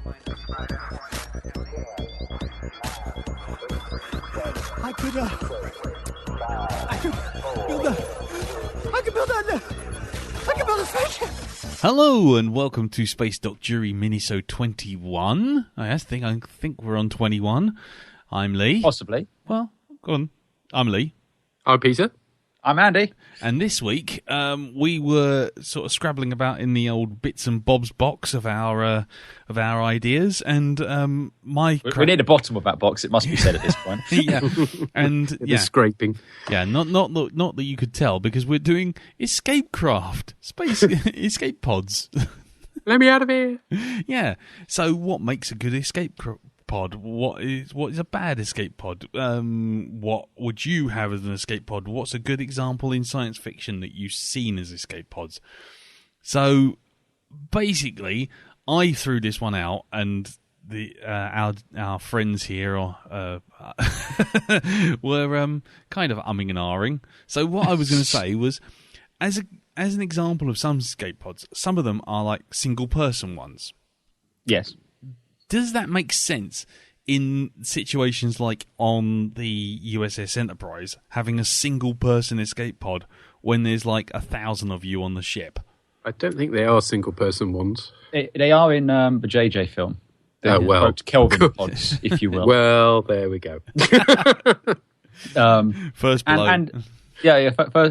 I could build a spaceship. Hello and welcome to Space Doc Jury Minisode 21. I think we're on 21. I'm Lee. Possibly. Well, go on. I'm Lee. I'm Peter. I'm Andy. And this week, we were sort of scrabbling about in the old bits and bobs box of our ideas, and we need a bottom of that box. It must be said at this point. yeah, and The scraping. Yeah, not that you could tell, because we're doing escape craft, space escape pods. Let me out of here. Yeah. So, what makes a good escape pod? What is a bad escape pod? What would you have as an escape pod? What's a good example in science fiction that you've seen as escape pods? So basically, I threw this one out, and our friends here were kind of umming and ahhing. So what I was going to say was, as an example of some escape pods, some of them are like single person ones. Yes. Does that make sense in situations like on the USS Enterprise, having a single-person escape pod when there's like 1,000 of you on the ship? I don't think they are single-person ones. They are in the JJ film. Kelvin pods, if you will. Well, there we go. First blow.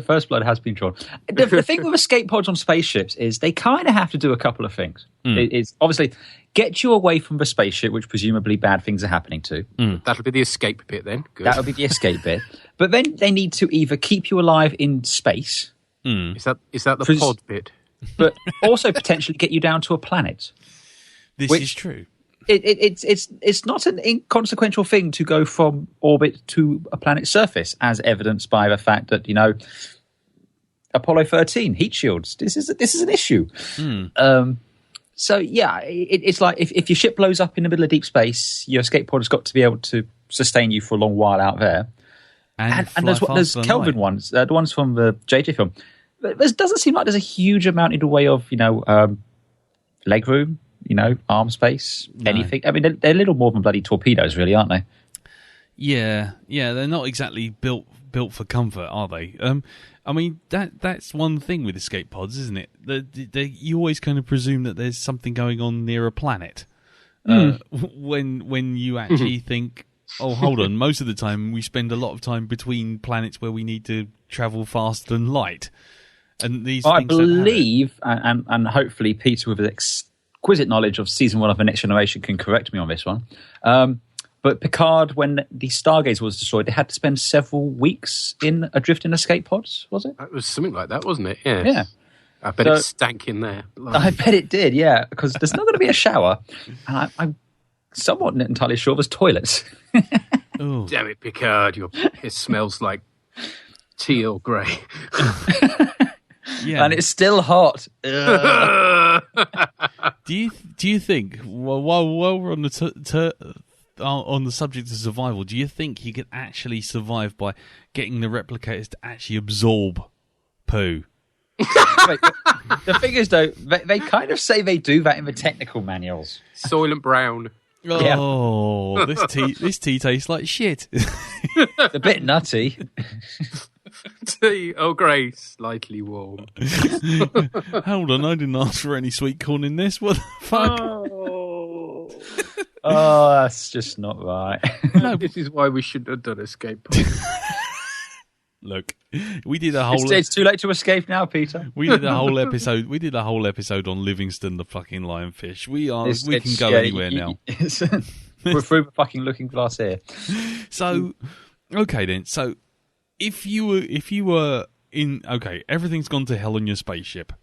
First blood has been drawn. The thing with escape pods on spaceships is they kind of have to do a couple of things. It's obviously get you away from the spaceship, which presumably bad things are happening to. That'll be the escape bit then. Good. That'll be the escape bit. But then they need to either keep you alive in space. Is that the pod bit? But also potentially get you down to a planet. This is true. It's not an inconsequential thing to go from orbit to a planet's surface, as evidenced by the fact that, Apollo 13 heat shields. This is an issue. So yeah, it's like if your ship blows up in the middle of deep space, your escape pod has got to be able to sustain you for a long while out there. And there's Kelvin ones, the ones from the JJ film. There doesn't seem like there's a huge amount in the way of leg room. Arm space, anything. I mean, they're little more than bloody torpedoes, really, aren't they? Yeah, they're not exactly built for comfort, are they? I mean, that's one thing with escape pods, isn't it? You always kind of presume that there's something going on near a planet. When you actually think, oh, hold on, most of the time we spend a lot of time between planets where we need to travel faster than light. And these I things believe, and hopefully Peter with exquisite knowledge of season 1 of The Next Generation can correct me on this one. But Picard, when the Stargazer was destroyed, they had to spend several weeks adrift in escape pods, was it? It was something like that, wasn't it? Yeah. Yeah. I bet it stank in there. I bet it did, yeah, because there's not going to be a shower. And I'm somewhat not entirely sure there's toilets. Oh. Damn it, Picard, your piss smells like tea or grey. Yeah. And it's still hot. Do you think, while we're on the subject of survival, do you think you could actually survive by getting the replicators to actually absorb poo? Wait, the thing is, though, they kind of say they do that in the technical manuals. Soylent Brown. Oh, yeah. this tea tastes like shit. It's a bit nutty. Tea, grey, slightly warm. Hold on, I didn't ask for any sweet corn in this. What the fuck? Oh, that's just not right. No, this is why we shouldn't have done escape pods. Look, we did a whole. It's too late to escape now, Peter. We did a whole episode. We did a whole episode on Livingston, the fucking lionfish. We can go anywhere now. We're through the fucking looking glass here. So, okay then. So, if you were in, everything's gone to hell on your spaceship.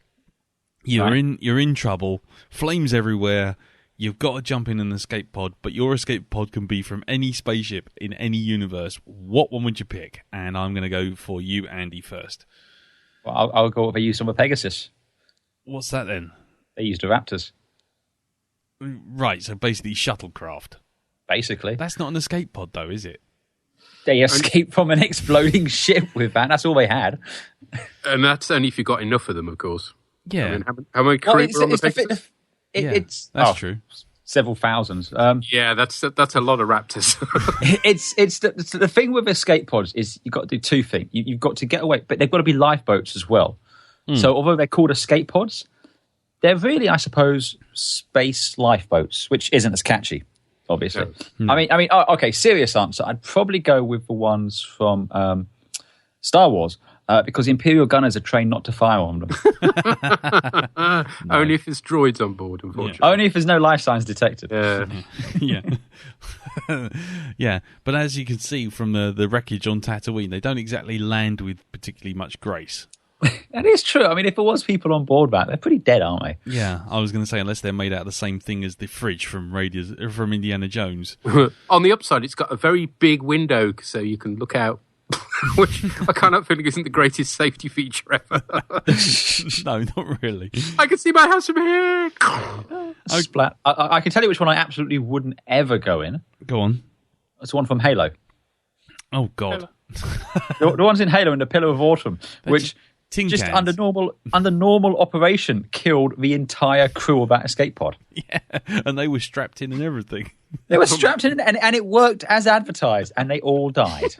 You're in trouble. Flames everywhere. You've got to jump in an escape pod, but your escape pod can be from any spaceship in any universe. What one would you pick? And I'm going to go for you, Andy, first. Well, I'll go. They used on the Pegasus. What's that then? They used the Raptors. Right, so basically shuttlecraft. Basically. That's not an escape pod, though, is it? They escaped from an exploding ship with that. That's all they had. And that's only if you got enough of them, of course. Yeah. I mean, how many crew were on the Pegasus? That's true. several thousands. Yeah, that's a lot of raptors. It's the thing with escape pods is you've got to do two things. You've got to get away, but they've got to be lifeboats as well. So although they're called escape pods, they're really, I suppose, space lifeboats, which isn't as catchy, obviously. I mean, okay, serious answer. I'd probably go with the ones from Star Wars. Because the Imperial gunners are trained not to fire on them. Only if there's droids on board, unfortunately. Only if there's no life signs detected. Yeah. Yeah. But as you can see from the wreckage on Tatooine, they don't exactly land with particularly much grace. That is true. I mean, if there was people on board back, they're pretty dead, aren't they? Yeah, I was going to say, unless they're made out of the same thing as the fridge from Indiana Jones. On the upside, it's got a very big window so you can look out. Which I kind of feel isn't the greatest safety feature ever. No, not really. I can see my house from here. Splat. I can tell you which one I absolutely wouldn't ever go in. Go on. It's one from Halo. Oh, God. The ones in Halo in the Pillar of Autumn, which tin just cans. under normal operation killed the entire crew of that escape pod. Yeah, and they were strapped in and everything. They were strapped in and it worked as advertised, and they all died.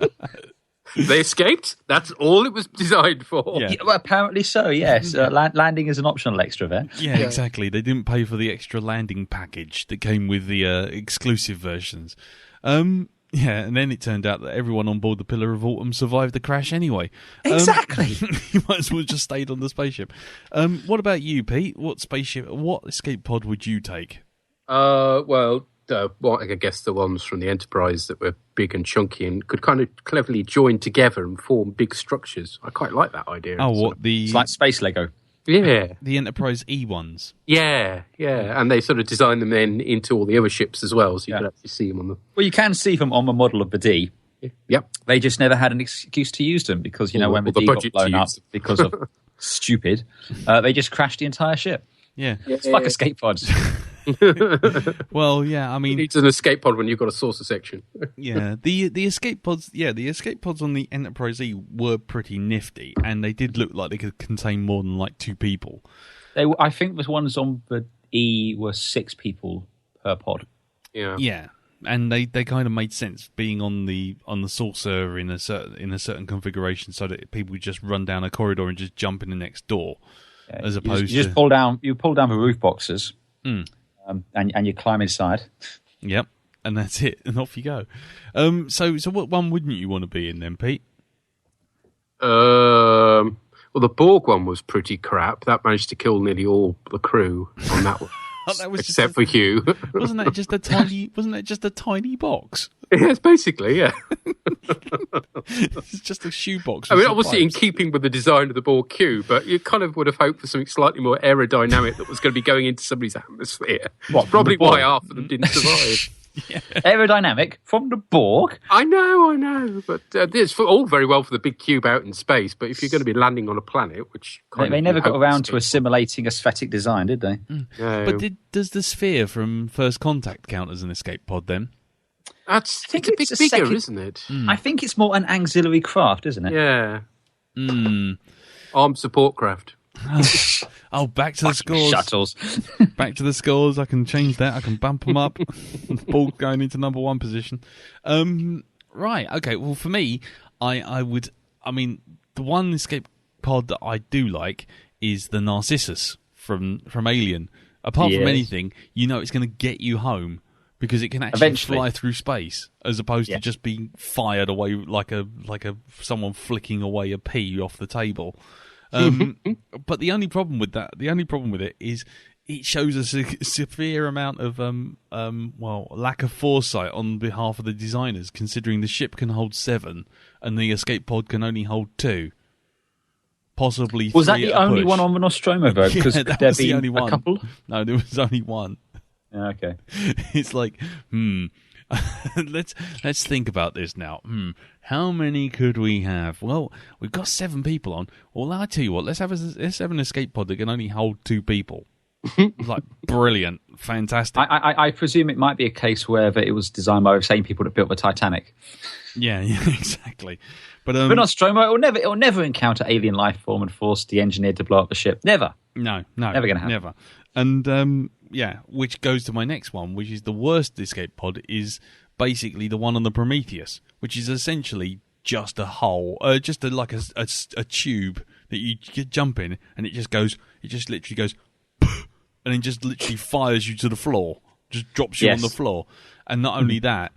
They escaped? That's all it was designed for. Yeah. Yeah, well, apparently so, yes. Landing is an optional extra there. Yeah, exactly. They didn't pay for the extra landing package that came with the exclusive versions. Yeah, and then it turned out that everyone on board the Pillar of Autumn survived the crash anyway. Exactly. You might as well just stayed on the spaceship. What about you, Pete? What escape pod would you take? I guess the ones from the Enterprise that were big and chunky and could kind of cleverly join together and form big structures. I quite like that idea. Oh, It's like space Lego. Yeah. The Enterprise E ones. Yeah. And they sort of designed them then into all the other ships as well, so you could actually see them on them. Well, you can see them on the model of the D. Yep. They just never had an excuse to use them because, when the D got blown up because of stupid, they just crashed the entire ship. Yeah. It's like escape pods. Well, yeah, I mean... It's an escape pod when you've got a saucer section. Yeah, the escape pods on the Enterprise E were pretty nifty, and they did look like they could contain more than like 2 people. I think the ones on the E were 6 people per pod. Yeah, and they kind of made sense being on the saucer in a certain configuration, so that people would just run down a corridor and just jump in the next door, as opposed you just pull down the roof boxes. And you climb inside. Yep, and that's it, and off you go. So what one wouldn't you want to be in then, Pete? Well, the Borg one was pretty crap. That managed to kill nearly all the crew on that one. That was except for Hugh. Wasn't that just a tiny box? Yes, basically, yeah. It's just a shoebox. I mean, obviously in keeping with the design of the Borg Q, but you kind of would have hoped for something slightly more aerodynamic that was going to be going into somebody's atmosphere. Probably why half of them didn't survive. Yeah. Aerodynamic from the Borg? I know. But it's all very well for the big cube out in space, but if you're going to be landing on a planet, which they never got around to assimilating aesthetic design, did they? No. But does the sphere from First Contact count as an escape pod then? It's a bit bigger, isn't it? I think it's more an auxiliary craft, isn't it? Yeah. Armed support craft. Oh, back to the scores. Shuttles. Back to the scores. I can change that. I can bump them up. Ball going into number 1 position. Right. Okay. Well, for me, I would. I mean, the one escape pod that I do like is the Narcissus from Alien. Apart from anything, it's going to get you home because it can actually fly through space as opposed to just being fired away like someone flicking away a pea off the table. But the only problem with it is it shows a severe amount of lack of foresight on behalf of the designers, considering the ship can hold 7 and the escape pod can only hold 2. Possibly 3. Was that the only one on the Nostromo though? Because that was the only one. A couple? No, there was only one. Yeah, okay. It's like, let's think about this now. How many could we have? Well, we've got 7 people on. Well, I tell you what, let's have an escape pod that can only hold 2 people. Like, brilliant, fantastic. I presume it might be a case where it was designed by the same people that built the Titanic. Yeah, exactly. But Nostromo, it will never encounter alien life form and force the engineer to blow up the ship. Never. No, never going to happen. Never. And which goes to my next one, which is the worst escape pod, is basically the one on the Prometheus, which is essentially just a hole, just a tube that you jump in, and it just literally goes, and then just literally fires you to the floor, just drops you on the floor, and not only that,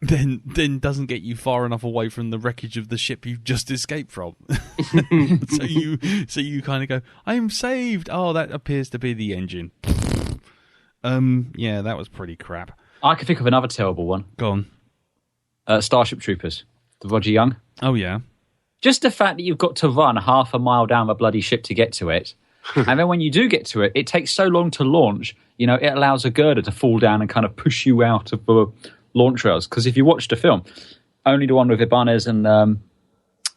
then doesn't get you far enough away from the wreckage of the ship you've just escaped from. so you kind of go, I am saved. Oh, that appears to be the engine. Yeah, that was pretty crap. I can think of another terrible one. Go on. Starship Troopers, the Roger Young. Oh yeah. Just the fact that you've got to run half a mile down the bloody ship to get to it, and then when you do get to it, it takes so long to launch. You know, it allows a girder to fall down and kind of push you out of the launch rails. Because if you watch the film, only the one with Ibanez and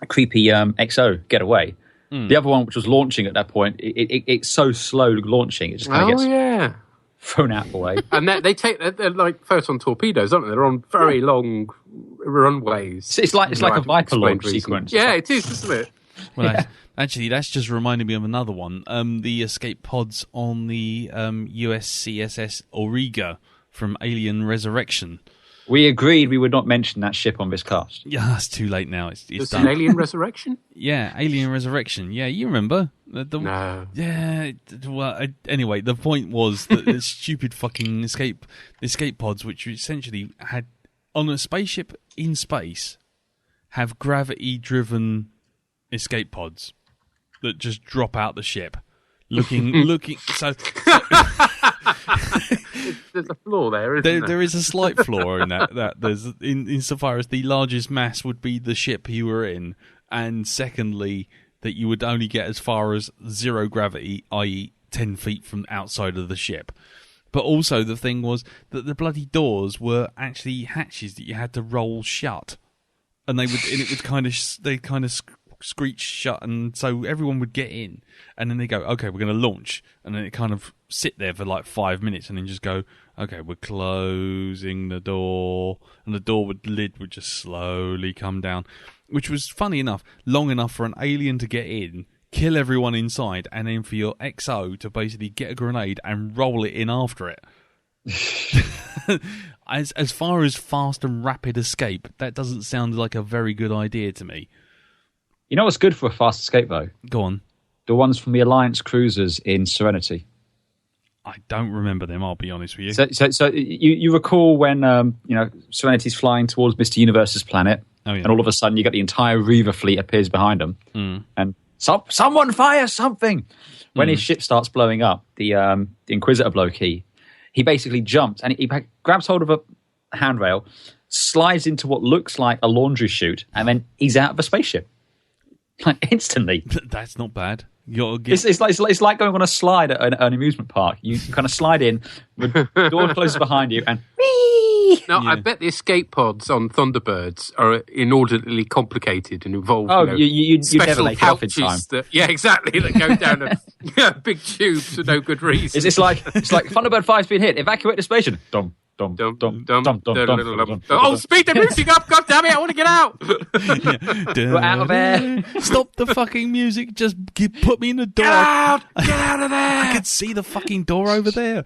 creepy XO get away. The other one, which was launching at that point, it's so slow launching, it just kind of gets thrown out the way. And they're like photon torpedoes, aren't they? They're on very long runways. It's like a Viper launch sequence. Yeah, it is, isn't it? Well, actually, that's just reminded me of another one. The escape pods on the USCSS Auriga from Alien Resurrection. We agreed we would not mention that ship on this cast. Yeah, it's too late now. It's done. An Alien Resurrection? Yeah, Alien Resurrection. Yeah, you remember? No. Yeah, well, anyway, the point was that the stupid fucking escape pods, which essentially had, on a spaceship in space, have gravity-driven escape pods that just drop out the ship. Looking, so there's a flaw there, isn't there? There is a slight flaw in that there's insofar as the largest mass would be the ship you were in, and secondly, that you would only get as far as zero gravity, i.e. 10 feet from outside of the ship. But also the thing was that the bloody doors were actually hatches that you had to roll shut, and it would kind of screech shut, and so everyone would get in, and then they go, okay, we're going to launch, and then it kind of sit there for like 5 minutes, and then just go, okay, we're closing the door, and the lid would just slowly come down, which was, funny enough, long enough for an alien to get in, kill everyone inside, and then for your XO to basically get a grenade and roll it in after it. As far as fast and rapid escape, that doesn't sound like a very good idea to me. You know what's good for a fast escape, though? Go on. The ones from the Alliance cruisers in Serenity. I don't remember them, I'll be honest with you. So you recall when Serenity's flying towards Mr. Universe's planet, and all of a sudden you get the entire Reaver fleet appears behind them, and someone fire something! When his ship starts blowing up, the Inquisitor bloke, he basically jumps, and he grabs hold of a handrail, slides into what looks like a laundry chute, and then he's out of a spaceship. Like, instantly. That's not bad. It's like going on a slide at an amusement park. You kind of slide in, the door closes behind you, and whee! Now, I bet the escape pods on Thunderbirds are inordinately complicated and involve you never make it off in time. Exactly, that go down a big tube for no good reason. It's like Thunderbird 5's been hit. Evacuate the station. Dum. Oh, speed the music up! God damn it! I want to get out. We're out of there. Stop the fucking music! Just put me in the door. Get out of there! I could see the fucking door over there.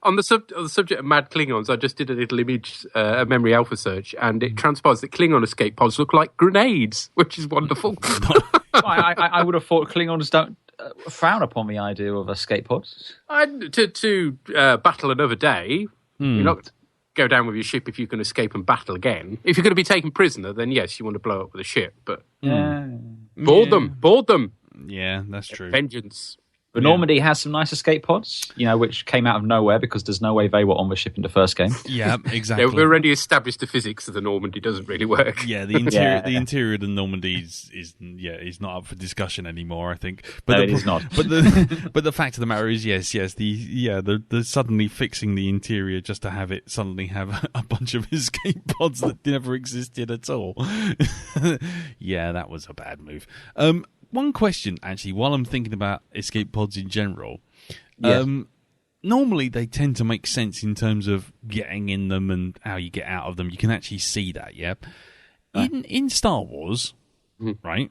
On the subject of mad Klingons, I just did a little image, a memory alpha search, and it transpires that Klingon escape pods look like grenades, which is wonderful. I would have thought Klingons don't frown upon the idea of escape pods. To battle another day, you're not going to go down with your ship if you can escape and battle again. If you're going to be taken prisoner, then yes, you want to blow up with a ship, but board them. Yeah, that's true. Vengeance. But Normandy has some nice escape pods, which came out of nowhere because there's no way they were on the ship in the first game. Yeah, exactly. We've already established the physics of the Normandy doesn't really work. Yeah, the interior of the Normandy is not up for discussion anymore, I think. But no, it is not. But the fact of the matter is, yes, the suddenly fixing the interior just to have it suddenly have a bunch of escape pods that never existed at all. Yeah, that was a bad move. One question, actually, while I'm thinking about escape pods in general. Normally they tend to make sense in terms of getting in them and how you get out of them. You can actually see that, yeah? In Star Wars, right,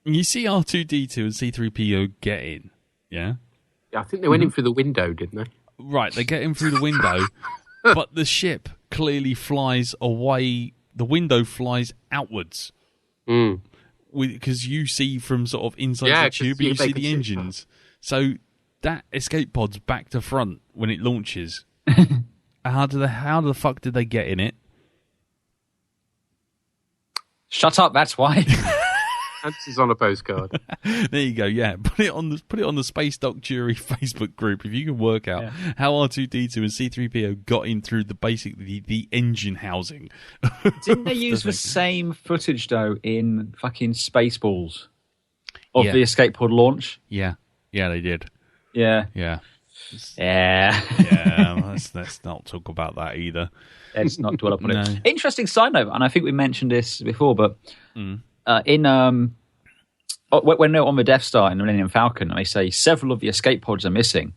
you see R2-D2 and C-3PO get in, yeah? I think they went in through the window, didn't they? Right, they get in through the window, but the ship clearly flies away. The window flies outwards. Because you see from sort of inside the tube, you see the engines. So that escape pod's back to front when it launches. How the fuck did they get in it? Shut up, that's why. Answers on a postcard. There you go. Yeah, put it on the Space Doc Jury Facebook group if you can work out how R2D2 and C3PO got in through the engine housing. Didn't they use the same footage though in fucking Spaceballs of the escape pod launch? Yeah, they did. Yeah. Let's not talk about that either. Let's not dwell upon it. Interesting side note, and I think we mentioned this before, but when they're on the Death Star in the Millennium Falcon, they say several of the escape pods are missing,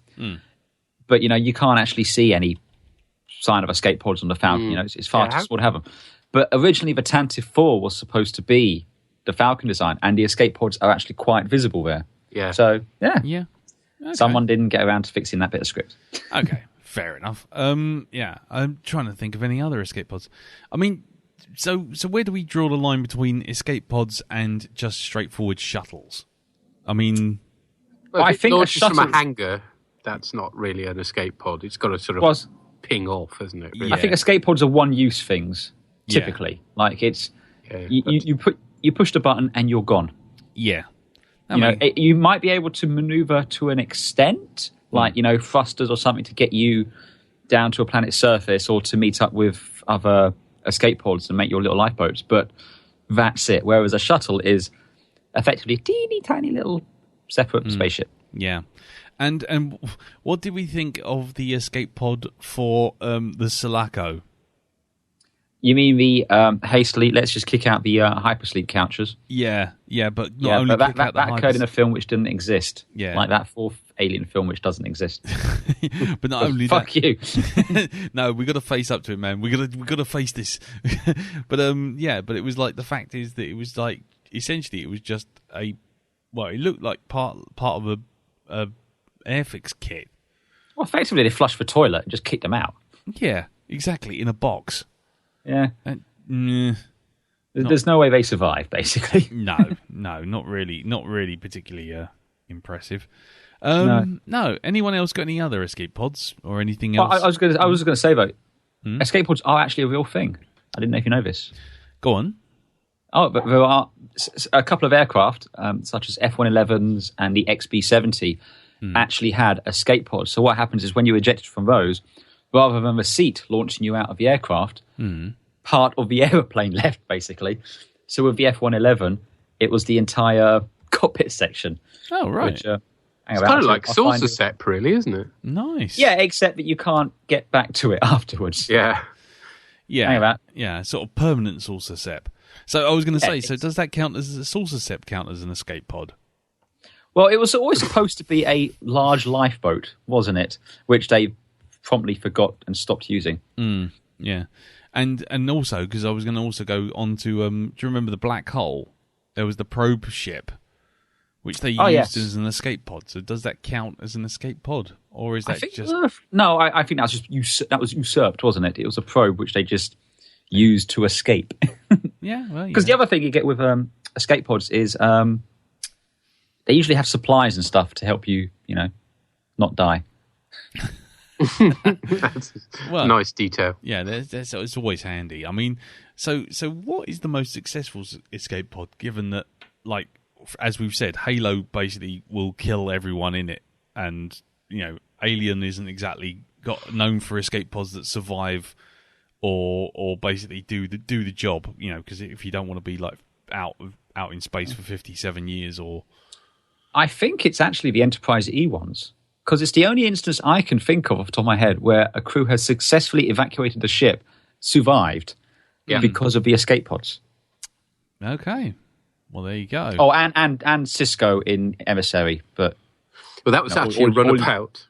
but you can't actually see any sign of escape pods on the Falcon. It's far too small to have them. But originally, the Tantive 4 was supposed to be the Falcon design, and the escape pods are actually quite visible there. Yeah. So Okay. Someone didn't get around to fixing that bit of script. Okay, fair enough. I'm trying to think of any other escape pods. I mean, so where do we draw the line between escape pods and just straightforward shuttles? I mean, I think a shuttle from a hangar. That's not really an escape pod. It's got to sort of ping off, isn't it? Really? I think escape pods are one-use things typically. Like it's you push the button and you're gone. Yeah. You might be able to maneuver to an extent, like, thrusters or something to get you down to a planet's surface or to meet up with other escape pods and make your little lifeboats. But that's it. Whereas a shuttle is effectively a teeny tiny little separate spaceship. Yeah. And what did we think of the escape pod for the Sulaco? You mean the hastily, let's just kick out the hypersleep couches? Yeah, but not only but kick out the that occurred in a film which didn't exist. Yeah. Like that fourth Alien film which doesn't exist. But not only fuck you. No, we got to face up to it, man. We got to face this. But but it was like, the fact is that it was like, essentially it was just it looked like part of a airfix kit. Well, effectively they flushed the toilet and just kicked them out. Yeah, exactly, in a box. Yeah. There's no way they survive, basically. No, not really particularly impressive. No. Anyone else got any other escape pods or anything else? I was going to say though, escape pods are actually a real thing. I didn't know if you know this. Go on. Oh, but there are a couple of aircraft, such as F-111s and the XB-70, actually had escape pods. So what happens is when you ejected from those, rather than the seat launching you out of the aircraft, part of the aeroplane left, basically. So with the F-111, it was the entire cockpit section. Oh, right. Which, it's kind of like saucer set, really, isn't it? Nice. Yeah, except that you can't get back to it afterwards. Yeah. Yeah, sort of permanent saucer sep. So I was going to say, so does that count as a saucer sep count as an escape pod? Well, it was always supposed to be a large lifeboat, wasn't it? Which they promptly forgot and stopped using. Yeah. And also, because I was going to also go on to, do you remember the Black Hole? There was the probe ship, which they used as an escape pod. So does that count as an escape pod? Or is that just... No, I think that was usurped, wasn't it? It was a probe which they just used to escape. Yeah, well, because the other thing you get with escape pods is they usually have supplies and stuff to help you, not die. That's nice detail. Yeah, it's always handy. I mean, so what is the most successful escape pod, given that, like, as we've said, Halo basically will kill everyone in it, and, Alien isn't exactly known for escape pods that survive or basically do the job, because if you don't want to be, like, out in space for 57 years or... I think it's actually the Enterprise E ones. Because it's the only instance I can think of off the top of my head where a crew has successfully evacuated the ship, survived, because of the escape pods. Okay. Well, there you go. Oh, and Cisco in Emissary, but... Well, that was actually a runabout.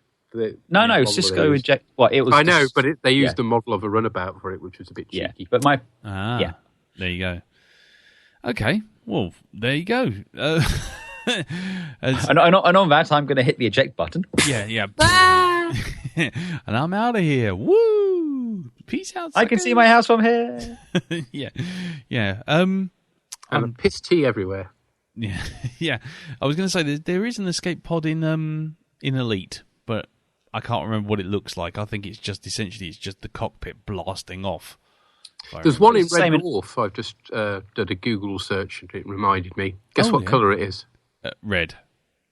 No, Cisco eject... Well, it was... I know, but they used the model of a runabout for it, which was a bit cheeky. Yeah, but there you go. Okay, well, there you go. As- And on that, I'm going to hit the eject button. yeah. And I'm out of here. Woo! Peace out. I can see my house from here. Yeah. And a piss tea everywhere. Yeah, yeah. I was going to say there is an escape pod in Elite, but I can't remember what it looks like. I think it's just the cockpit blasting off. There's one in Red Same in- Dwarf. I've just did a Google search and it reminded me. Guess what colour it is? Red.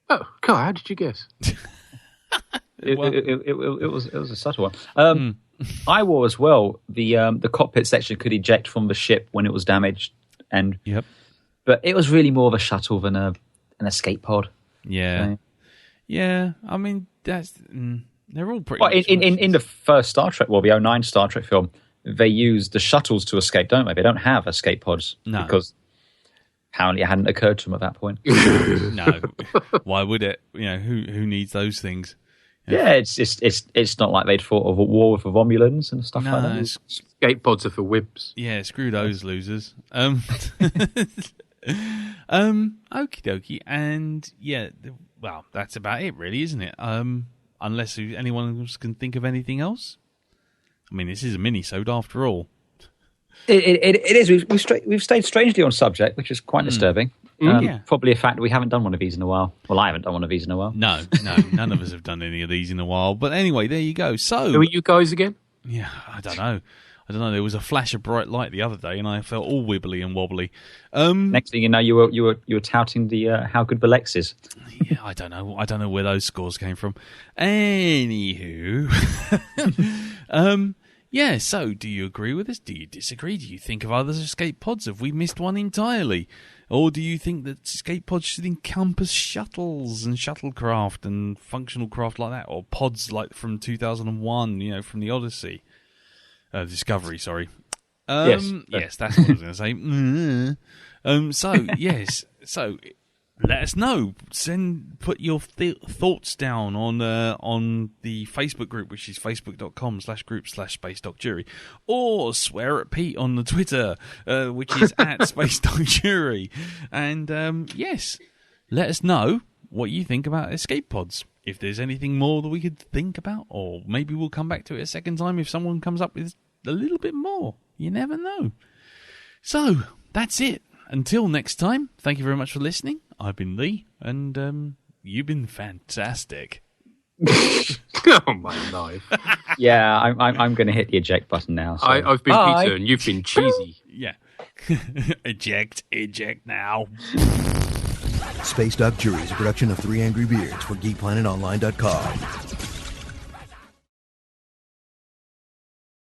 Oh, God, how did you guess? It was a subtle one. I wore as well. The cockpit section could eject from the ship when it was damaged, Yep. but it was really more of a shuttle than an escape pod. Yeah. So- Yeah. I mean, they're all pretty. Well, much in the first Star Trek, the 2009 Star Trek film, they use the shuttles to escape, don't they? They don't have escape pods No. because apparently it hadn't occurred to them at that point. No. Why would it? Who needs those things? Yeah, it's not like they'd fought a war with the Romulans and stuff like that. Escape pods are for wibs. Yeah, screw those losers. Okie dokie, and yeah, well, that's about it, really, isn't it? Unless anyone else can think of anything else. I mean, this is a minisode after all. It is. We've stayed strangely on subject, which is quite disturbing. Yeah. Probably a fact that we haven't done one of these in a while. Well, I haven't done one of these in a while. No, none of us have done any of these in a while. But anyway, there you go. So, Who are you guys again? yeah, I don't know. There was a flash of bright light the other day, and I felt all wibbly and wobbly. Next thing you know, you were touting the how good the Lex is. Yeah, I don't know where those scores came from. Anywho, yeah. So, do you agree with us? Do you disagree? Do you think of other escape pods? Have we missed one entirely, or do you think that escape pods should encompass shuttles and shuttlecraft and functional craft like that, or pods like from 2001? From the Odyssey, Discovery. Sorry. Yes, that's what I was going to say. So yes, so let us know. Put your thoughts down on the Facebook group, which is facebook.com/group/SpaceDocJury, or swear at Pete on the Twitter, which is at SpaceDocJury. And yes, let us know what you think about escape pods. If there's anything more that we could think about, or maybe we'll come back to it a second time if someone comes up with a little bit more. You never know. So, that's it. Until next time, thank you very much for listening. I've been Lee, and you've been fantastic. Oh, my life. Yeah, I'm going to hit the eject button now. So. I've been Bye. Peter, and you've been cheesy. Yeah. Eject now. Space Doc Jury is a production of 3 Angry Beards for GeekPlanetOnline.com.